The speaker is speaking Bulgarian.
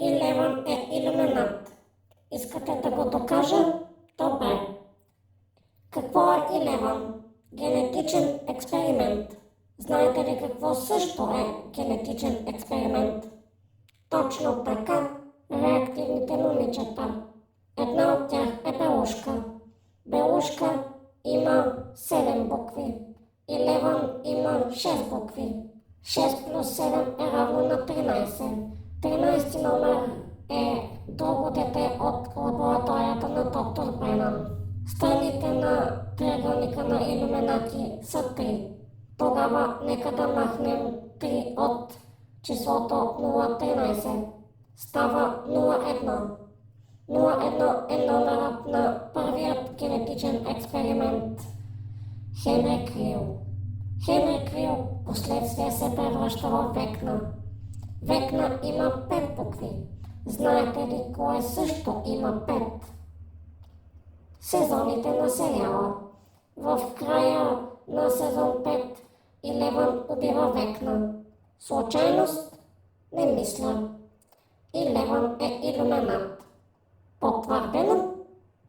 и Леван е илюминат. Искате да го докажа? Добре. Какво е Илеван? Генетичен експеримент. Знаете ли какво също е генетичен експеримент? Точно така, реактивните момичета. Една от тях е Белушка. Белушка има 7 букви. Илеван има 6 букви. 6 плюс 7 е равно на 13. 13 номер е друго дете от лабораторията на доктор Бренан. Страните на триъгълника на илюминати са 3. Тогава нека да махнем 3 от числото 013. Става 01. 01 е номерът на първият генетичен експеримент. Хенри Крил. Хенри Крил последствие се превръща в Векна. Векна има 5 букви. Знаете ли кое също има 5? Сезоните на сериала. В края на сезон 5 Илеван убива Векна. Случайност? Не мисля. Илеван е илюминат. Потвърдено?